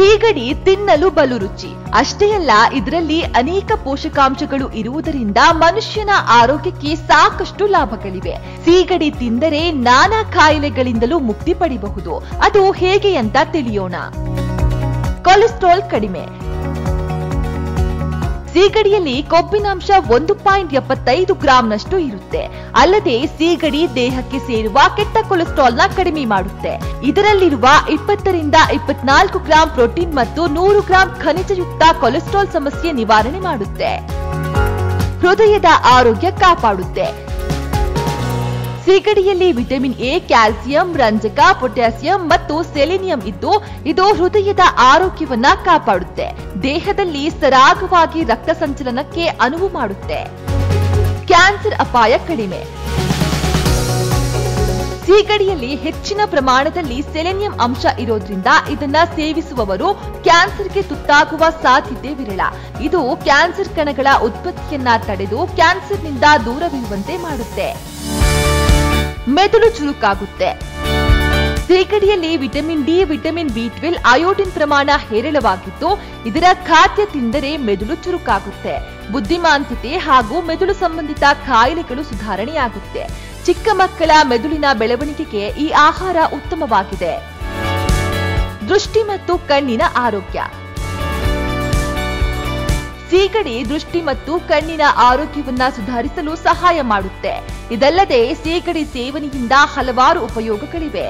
ಸೀಗಡಿ ತಿನ್ನಲು ಬಲು ರುಚಿ. ಅಷ್ಟೇ ಅಲ್ಲ, ಇದರಲ್ಲಿ ಅನೇಕ ಪೋಷಕಾಂಶಗಳು ಇರುವುದರಿಂದ ಮನುಷ್ಯನ ಆರೋಗ್ಯಕ್ಕೆ ಸಾಕಷ್ಟು ಲಾಭಗಳಿವೆ. ಸೀಗಡಿ ತಿಂದರೆ ನಾನಾ ಕಾಯಿಲೆಗಳಿಂದಲೂ ಮುಕ್ತಿ ಪಡೆಯಬಹುದು. ಅದು ಹೇಗೆ ಅಂತ ತಿಳಿಯೋಣ. ಕೊಲೆಸ್ಟ್ರಾಲ್ ಕಡಿಮೆ. ಸೀಗಡಿಯಲ್ಲಿ ಕೊಬ್ಬಿನಾಂಶ 1.75 ಗ್ರಾಂನಷ್ಟು ಇರುತ್ತೆ. ಅಲ್ಲದೆ ಸೀಗಡಿ ದೇಹಕ್ಕೆ ಸೇರುವ ಕೆಟ್ಟ ಕೊಲೆಸ್ಟ್ರಾಲ್ನ ಕಡಿಮೆ ಮಾಡುತ್ತೆ. ಇದರಲ್ಲಿರುವ 20 ರಿಂದ 24 ಗ್ರಾಂ ಪ್ರೋಟೀನ್ ಮತ್ತು 100 ಗ್ರಾಂ ಖನಿಜಯುಕ್ತ ಕೊಲೆಸ್ಟ್ರಾಲ್ ಸಮಸ್ಯೆ ನಿವಾರಣೆ ಮಾಡುತ್ತೆ. ಹೃದಯದ ಆರೋಗ್ಯ ಕಾಪಾಡುತ್ತೆ. ಸೀಗಡಿಯಲ್ಲಿ ವಿಟಮಿನ್ ಎ, ಕ್ಯಾಲ್ಸಿಯಂ, ರಂಜಕ, ಪೊಟ್ಯಾಸಿಯಂ ಮತ್ತು ಸೆಲೆನಿಯಂ ಇದ್ದು ಇದು ಹೃದಯದ ಆರೋಗ್ಯವನ್ನ ಕಾಪಾಡುತ್ತೆ. ದೇಹದಲ್ಲಿ ಸರಾಗವಾಗಿ ರಕ್ತ ಸಂಚಲನಕ್ಕೆ ಅನುವು ಮಾಡುತ್ತೆ. ಕ್ಯಾನ್ಸರ್ ಅಪಾಯ ಕಡಿಮೆ. ಸೀಗಡಿಯಲ್ಲಿ ಹೆಚ್ಚಿನ ಪ್ರಮಾಣದಲ್ಲಿ ಸೆಲೆನಿಯಂ ಅಂಶ ಇರೋದ್ರಿಂದ ಇದನ್ನ ಸೇವಿಸುವವರು ಕ್ಯಾನ್ಸರ್ಗೆ ತುತ್ತಾಗುವ ಸಾಧ್ಯತೆ ವಿರಳ. ಇದು ಕ್ಯಾನ್ಸರ್ ಕಣಗಳ ಉತ್ಪತ್ತಿಯನ್ನ ತಡೆದು ಕ್ಯಾನ್ಸರ್ನಿಂದ ದೂರವಿರುವಂತೆ ಮಾಡುತ್ತೆ. ಮೆದುಳು ಚುರುಕಾಗುತ್ತೆ. ಸೀಗಡಿಯಲ್ಲಿ ವಿಟಮಿನ್ ಡಿ, ವಿಟಮಿನ್ ಬಿ12, ಅಯೋಡಿನ್ ಪ್ರಮಾಣ ಹೇರಳವಾಗಿದ್ದು ಇದರ ಖಾದ್ಯ ತಿಂದರೆ ಮೆದುಳು ಚುರುಕಾಗುತ್ತೆ. ಬುದ್ಧಿಮಾಂದ್ಯತೆ ಹಾಗೂ ಮೆದುಳು ಸಂಬಂಧಿತ ಕಾಯಿಲೆಗಳು ಸುಧಾರಣೆಯಾಗುತ್ತೆ. ಚಿಕ್ಕ ಮಕ್ಕಳ ಮೆದುಳಿನ ಬೆಳವಣಿಗೆಗೆ ಈ ಆಹಾರ ಉತ್ತಮವಾಗಿದೆ. ದೃಷ್ಟಿ ಮತ್ತು ಕಣ್ಣಿನ ಆರೋಗ್ಯ. ಸೀಗಡಿ ದೃಷ್ಟಿ ಮತ್ತು ಕಣ್ಣಿನ ಆರೋಗ್ಯವನ್ನ ಸುಧಾರಿಸಲು ಸಹಾಯ ಮಾಡುತ್ತೆ. ಇದಲ್ಲದೆ ಸೀಗಡಿ ಸೇವನೆಯಿಂದ ಹಲವಾರು ಉಪಯೋಗಗಳಿವೆ.